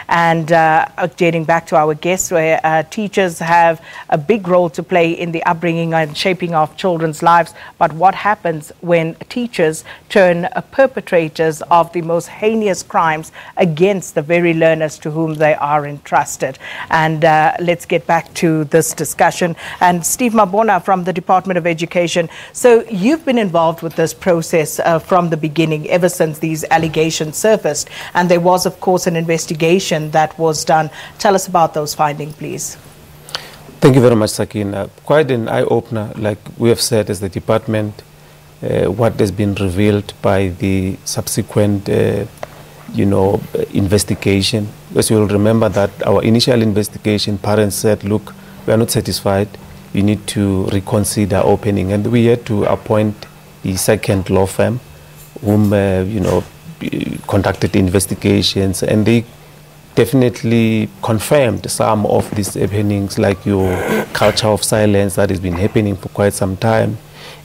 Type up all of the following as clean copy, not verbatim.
And getting back to our guests, where teachers have a big role to play in the upbringing and shaping of children's lives. But what happens when teachers turn perpetrators of the most heinous crimes against the very learners to whom they are entrusted? And let's get back to this discussion. And Steve Mabona from the Department of Education. So you've been involved with this process from the beginning, ever since these allegations surfaced. And there was, of course, an investigation that was done. Tell us about those findings, please. Thank you very much, Sakina. Quite an eye-opener, like we have said as the department, what has been revealed by the subsequent, investigation. As you will remember that our initial investigation, parents said, look, we are not satisfied. We need to reconsider opening. And we had to appoint the second law firm whom, conducted investigations, and they definitely confirmed some of these happenings, like your culture of silence that has been happening for quite some time,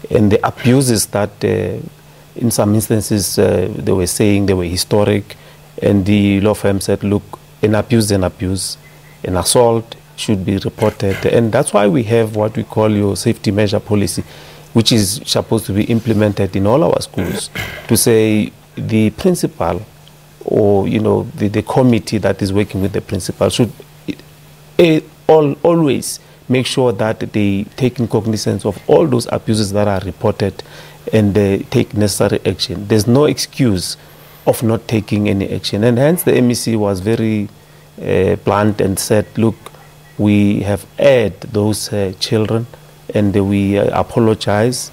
and the abuses that in some instances they were saying they were historic. And the law firm said, look, an abuse, an assault should be reported. And that's why we have what we call your safety measure policy, which is supposed to be implemented in all our schools, to say the principal or the committee that is working with the principal should always make sure that they take cognizance of all those abuses that are reported and take necessary action. There's no excuse of not taking any action, and hence the MEC was very blunt and said, look, we have aired those children, and we apologize.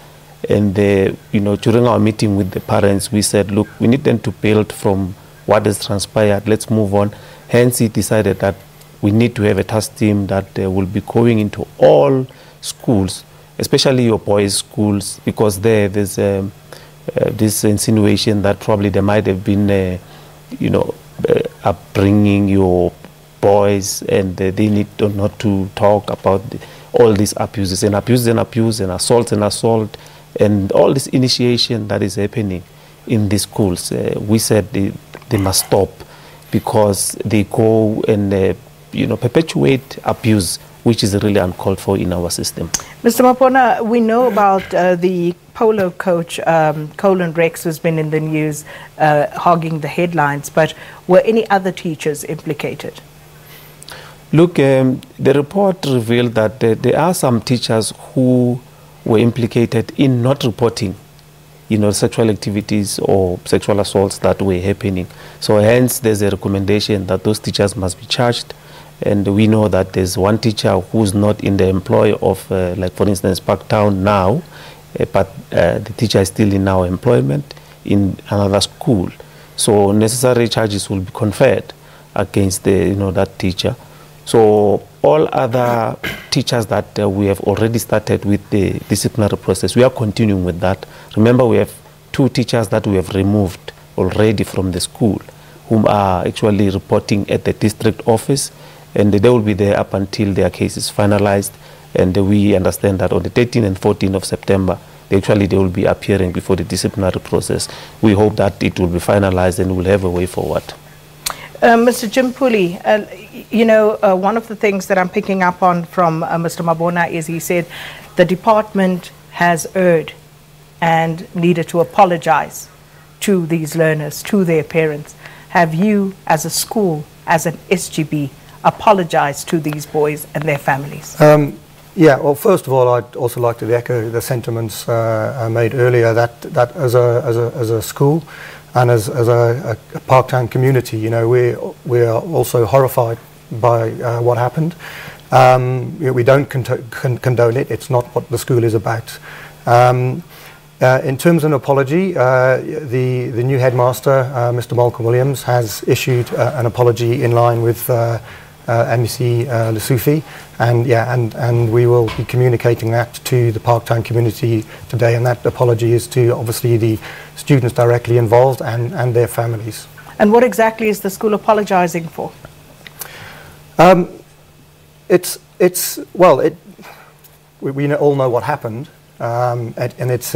And during our meeting with the parents, we said, look, we need them to build from what has transpired. Let's move on. Hence, he decided that we need to have a task team that will be going into all schools, especially your boys' schools, because there's this insinuation that probably there might have been, upbringing your boys, and they need not to talk about all these abuses and assault and all this initiation that is happening in these schools. We said they must stop, because they go and perpetuate abuse, which is really uncalled for in our system. Mr. Mabona, we know about the polo coach, Colin Rex, who's been in the news, hogging the headlines, but were any other teachers implicated? Look, the report revealed that there are some teachers who were implicated in not reporting, sexual activities or sexual assaults that were happening. So hence, there's a recommendation that those teachers must be charged. And we know that there's one teacher who's not in the employ of, like for instance, Parktown now, but the teacher is still in our employment in another school. So necessary charges will be conferred against that teacher. So all other teachers that we have already started with the disciplinary process, we are continuing with that. Remember, we have 2 teachers that we have removed already from the school, whom are actually reporting at the district office, and they will be there up until their case is finalized. And we understand that on the 13th and 14th of September, they will be appearing before the disciplinary process. We hope that it will be finalized and we'll have a way forward. Mr. Jim Pooley, one of the things that I'm picking up on from Mr. Mabona is he said the department has erred and needed to apologize to these learners, to their parents. Have you, as a school, as an SGB, apologized to these boys and their families? Yeah, well, first of all, I'd also like to echo the sentiments made earlier that as a school and as a Parktown community, we are also horrified by what happened. We don't condone it. It's not what the school is about. In terms of an apology, the new headmaster, Mr. Malcolm Williams, has issued an apology in line with MEC Lesufi, and we will be communicating that to the Parktown community today, and that apology is to obviously the students directly involved and their families. And what exactly is the school apologizing for? We all know what happened, and it's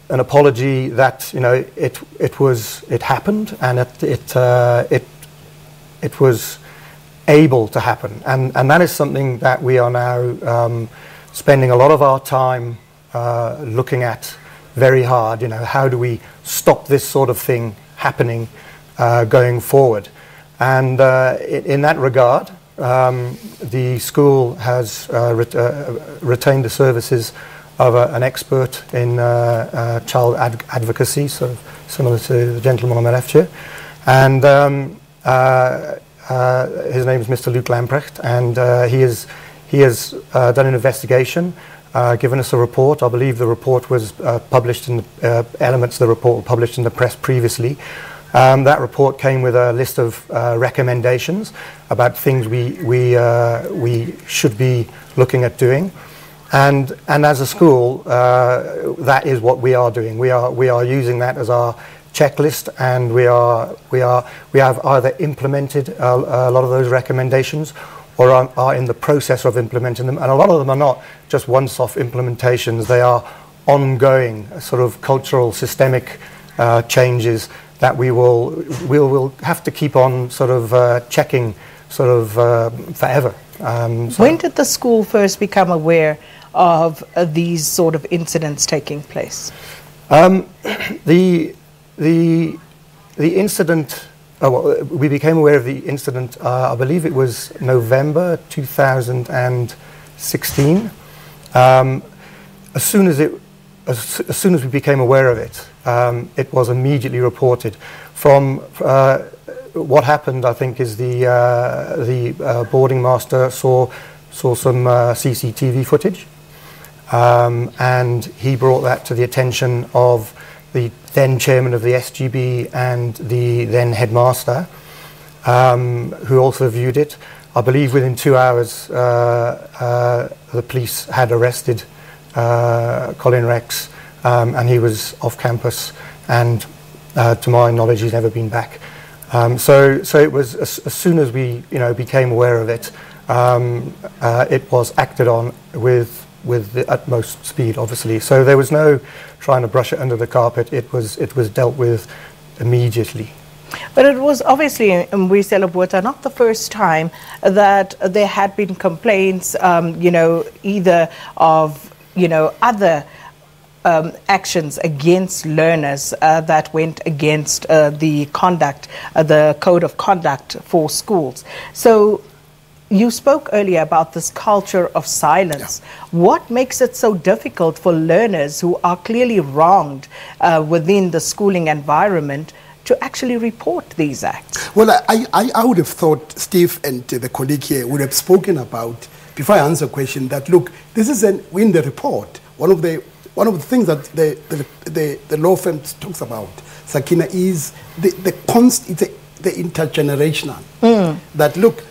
an apology that, you know, it happened, and it was able to happen, and that is something that we are now spending a lot of our time looking at very hard. You know, how do we stop this sort of thing happening going forward? And in that regard, the school has retained the services of an expert in child advocacy, so similar to the gentleman on the left here. And his name is Mr. Luke Lamprecht, and he has done an investigation, given us a report. I believe the report was published in the elements of the report were published in the press previously. That report came with a list of recommendations about things we should be looking at doing, and as a school, that is what we are doing. We are using that as our checklist, and we have either implemented a lot of those recommendations, or are in the process of implementing them, and a lot of them are not just one-off implementations. They are ongoing sort of cultural, systemic changes that we will have to keep on sort of checking sort of forever. When did the school first become aware of these sort of incidents taking place? The incident, well, we became aware of the incident, I believe it was November 2016. As soon as we became aware of it, it was immediately reported. From what happened, I think, is the boarding master saw some CCTV footage, and he brought that to the attention of the then chairman of the SGB and the then headmaster, who also viewed it. I believe within 2 hours, the police had arrested Colin Rex, and he was off campus, and to my knowledge, he's never been back. So it was as soon as we, you know, became aware of it, it was acted on with the utmost speed, obviously. So there was no trying to brush it under the carpet. It was dealt with immediately. But it was obviously in Mbuyiselo, Botha, not the first time that there had been complaints, you know, either of, you know, other actions against learners that went against the conduct, the code of conduct for schools. So you spoke earlier about this culture of silence. Yeah. What makes it so difficult for learners who are clearly wronged within the schooling environment to actually report these acts? Well, I would have thought Steve and the colleague here would have spoken about, before I answer the question, that look, this is in the report. One of the things that the law firm talks about, Sakina, is the intergenerational. That look,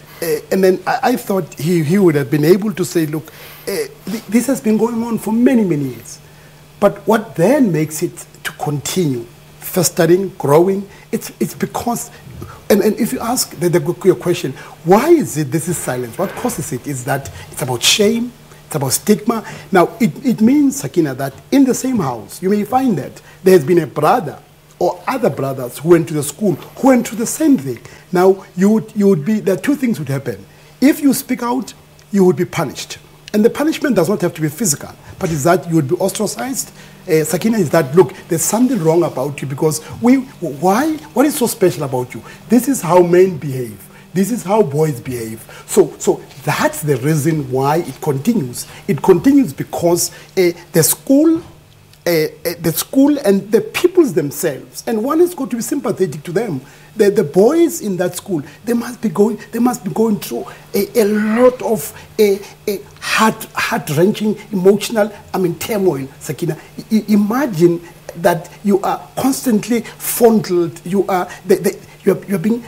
and then I thought he would have been able to say, look, this has been going on for many, many years. But what then makes it to continue, festering, growing, it's because, and if you ask your question, why is it this is silence? What causes it is that it's about shame, it's about stigma. Now, it means, Sakina, that in the same house, you may find that there has been a brother or other brothers who went to the school, who went through the same thing. Now, you would be, there are two things would happen. If you speak out, you would be punished. And the punishment does not have to be physical, but is that you would be ostracized. Sakina, is that, look, there's something wrong about you because why? What is so special about you? This is how men behave. This is how boys behave. So that's the reason why it continues. It continues because the school and the peoples themselves, and one has got to be sympathetic to them. The boys in that school, they must be going through a lot of heart-wrenching, emotional, turmoil. Sakina, imagine that you are constantly fondled. You are you're being,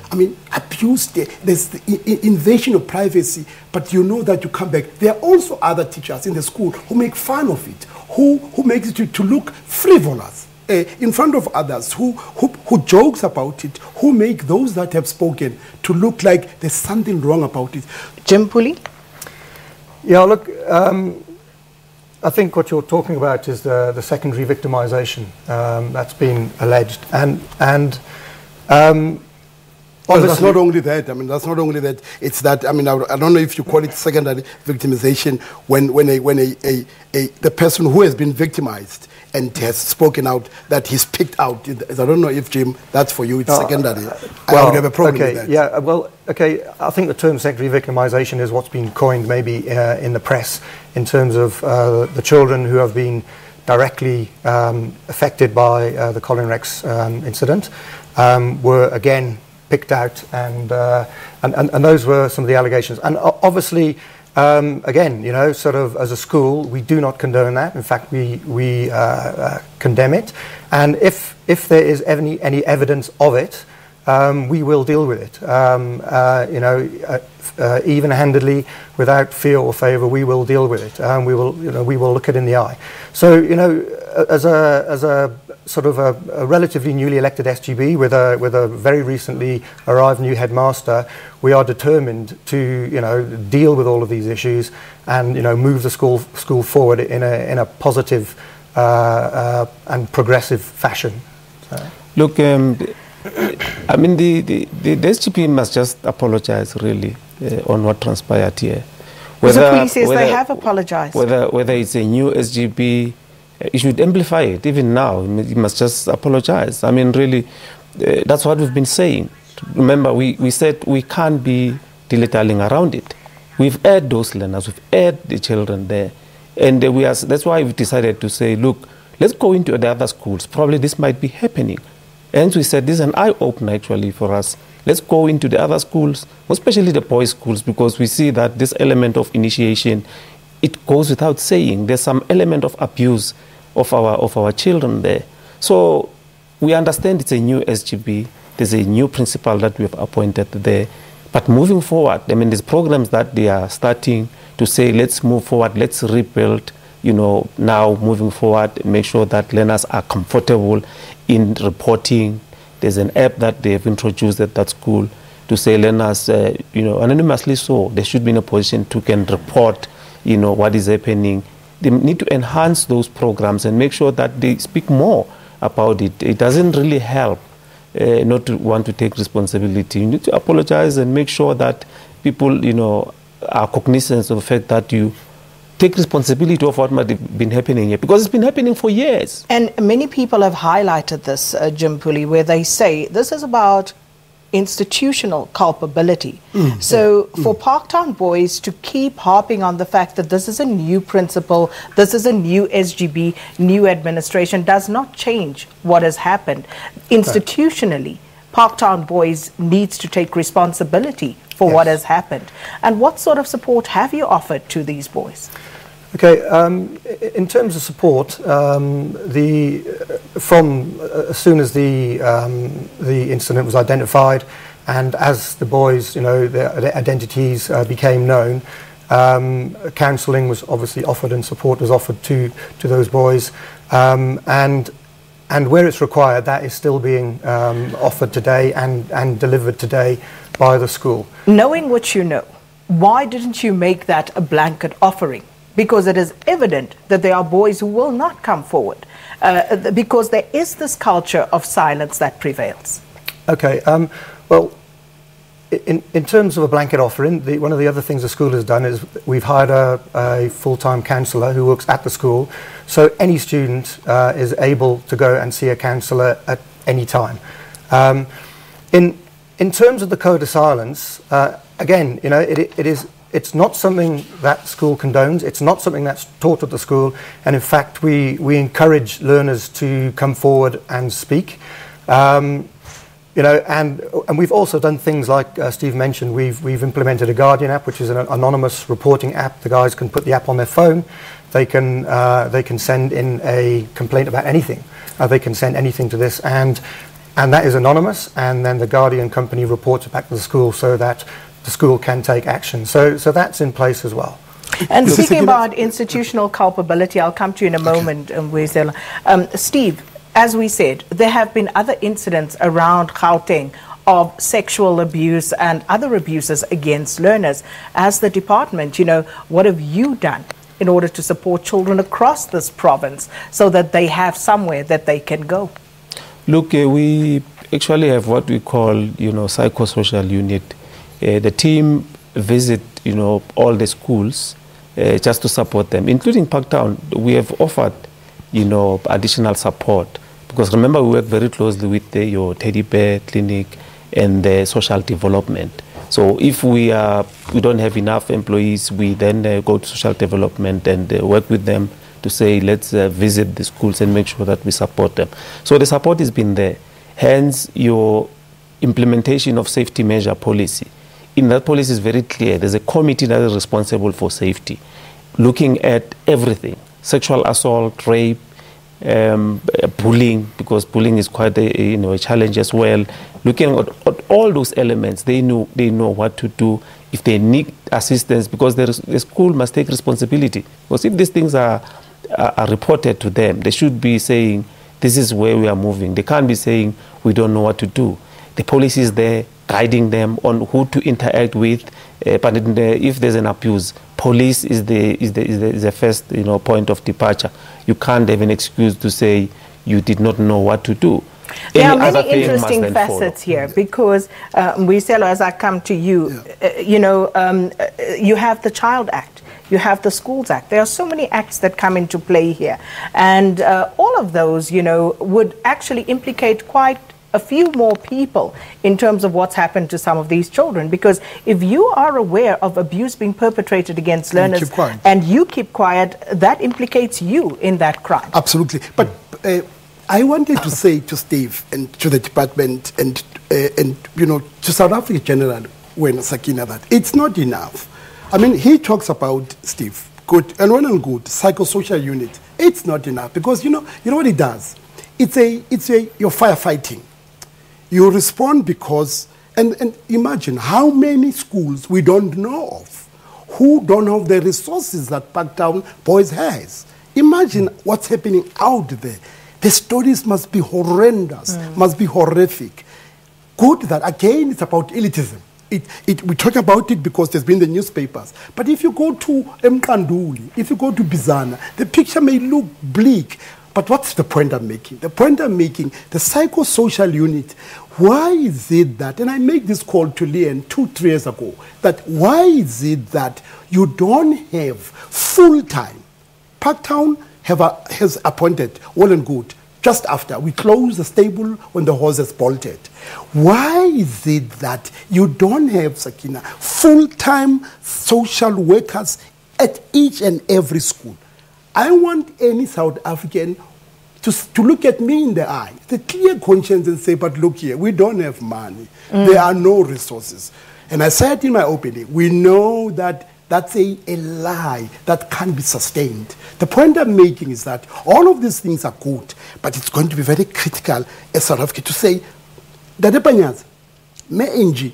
abused. There's the invasion of privacy. But you know that you come back. There are also other teachers in the school who make fun of it, who makes it to look frivolous in front of others, who jokes about it, who make those that have spoken to look like there's something wrong about it. Jim Pooley? Yeah, look, I think what you're talking about is the secondary victimization that's been alleged, and well, that's not only that. I mean, that's not only that. It's that. I mean, I don't know if you call it secondary victimization when the person who has been victimized and has spoken out that he's picked out. I don't know if, Jim, that's for you. It's secondary. I would have a problem with that. Yeah. Well, okay. I think the term secondary victimization is what's been coined maybe in the press in terms of the children who have been directly affected by the Colin Rex incident were again picked out, and those were some of the allegations. And obviously, again, you know, sort of as a school, we do not condone that. In fact, we condemn it. And if there is any evidence of it, we will deal with it. You know, even-handedly, without fear or favour, we will deal with it. We will look it in the eye. So, you know, as a sort of a relatively newly elected SGB with a very recently arrived new headmaster, we are determined to, you know, deal with all of these issues and, you know, move the school forward in a positive and progressive fashion. So. Look, I mean, the SGP must just apologize really on what transpired here. The police says they have apologized. Whether it's a new SGP, you should amplify it. Even now, you must just apologize. I mean, really, that's what we've been saying. Remember, we said we can't be dilly-dallying around it. We've aired those learners, we've aired the children there. And that's why we've decided to say, look, let's go into the other schools. Probably this might be happening. And we said, this is an eye-opener actually for us. Let's go into the other schools, especially the boys' schools, because we see that this element of initiation, it goes without saying. There's some element of abuse of our children there. So we understand it's a new SGB. There's a new principal that we've appointed there. But moving forward, I mean, there's programs that they are starting to say, let's move forward, let's rebuild, you know, now moving forward, make sure that learners are comfortable in reporting. There's an app that they have introduced at that school to say learners, you know, anonymously so, they should be in a position to can report, you know, what is happening. They need to enhance those programs and make sure that they speak more about it. It doesn't really help not to want to take responsibility. You need to apologize and make sure that people, you know, are cognizant of the fact that you take responsibility of what might have been happening here, because it's been happening for years. And many people have highlighted this, Jim Pooley, where they say this is about institutional culpability. For Parktown Boys to keep harping on the fact that this is a new principal, this is a new SGB, new administration, does not change what has happened. Institutionally, Parktown Boys needs to take responsibility for what has happened. And what sort of support have you offered to these boys? Okay, in terms of support, as soon as the incident was identified, and as the boys, you know, their identities became known, counselling was obviously offered and support was offered to those boys, and where it's required, that is still being offered today and delivered today by the school. Knowing what you know, why didn't you make that a blanket offering? Because it is evident that there are boys who will not come forward, because there is this culture of silence that prevails. Okay, well, in terms of a blanket offering, one of the other things the school has done is we've hired a full-time counsellor who works at the school, so any student is able to go and see a counsellor at any time. In terms of the code of silence, again, you know, it's not something that school condones. It's not something that's taught at the school. And in fact, we encourage learners to come forward and speak. You know, and we've also done things like Steve mentioned. We've implemented a Guardian app, which is an anonymous reporting app. The guys can put the app on their phone. They can send in a complaint about anything. They can send anything to this, and that is anonymous. And then the Guardian company reports it back to the school so that the school can take action. So that's in place as well. And speaking about institutional culpability, I'll come to you in a moment, Mbuyiselo. Steve, as we said, there have been other incidents around Gauteng of sexual abuse and other abuses against learners. As the department, you know, what have you done in order to support children across this province so that they have somewhere that they can go? Look, we actually have what we call, psychosocial unit. The team visit, all the schools just to support them, including Parktown. We have offered, additional support, because remember, we work very closely with your teddy bear clinic and the social development. So if we don't have enough employees, we then go to social development and work with them to say, let's visit the schools and make sure that we support them. So the support has been there. Hence, your implementation of safety measure policy. In that policy is very clear. There's a committee that is responsible for safety, looking at everything: sexual assault, rape, bullying, because bullying is quite a challenge as well. Looking at all those elements, they know what to do if they need assistance, because the school must take responsibility. Because if these things are reported to them, they should be saying, this is where we are moving. They can't be saying, we don't know what to do. The policy is there, guiding them on who to interact with. But if there's an abuse, police is the first point of departure. You can't have an excuse to say you did not know what to do. There are many interesting facets here, because Mbuyiselo, as I come to you, you have the Child Act, you have the Schools Act. There are so many acts that come into play here, and all of those, would actually implicate quite a few more people in terms of what's happened to some of these children. Because if you are aware of abuse being perpetrated against learners and you keep quiet, that implicates you in that crime. Absolutely. But I wanted to say to Steve and to the department and to South Africa general, when Sakina, that it's not enough. I mean, he talks about, Steve, good and well and good psychosocial unit. It's not enough, because you know what it does. You're firefighting. You respond because, and imagine how many schools we don't know of who don't have the resources that Parktown Boys has. Imagine what's happening out there. The stories must be horrendous, must be horrific. Good that, again, it's about elitism. We talk about it because there's been the newspapers. But if you go to Mkanduli, if you go to Bizana, the picture may look bleak. But what's the point I'm making? The point I'm making, the psychosocial unit, why is it that, and I made this call to Leon 2-3 years ago, that why is it that you don't have full-time? Parktown has appointed, well and good, just after we closed the stable when the horses bolted. Why is it that you don't have, Sakina, full-time social workers at each and every school? I want any South African to look at me in the eye, the clear conscience, and say, but look here, we don't have money. There are no resources. And I said in my opening, we know that that's a lie that can't be sustained. The point I'm making is that all of these things are good, but it's going to be very critical as South Africa to say, Dadepanyaza, me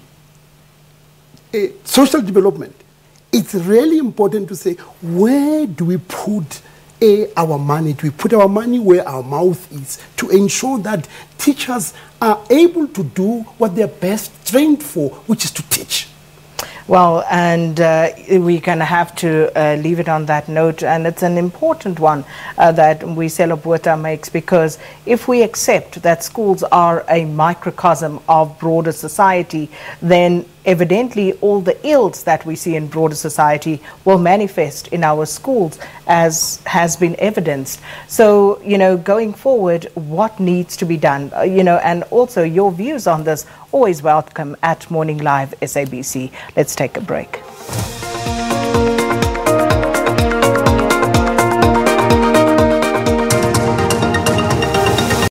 social development. It's really important to say, where do we put our money? Do we put our money where our mouth is to ensure that teachers are able to do what they're best trained for, which is to teach? Well, and we're going to have to leave it on that note, and it's an important one that Mbuyiselo Botha makes, because if we accept that schools are a microcosm of broader society, then evidently all the ills that we see in broader society will manifest in our schools, as has been evidenced. So, going forward, what needs to be done, and also your views on this, always welcome at Morning Live SABC. Let's take a break.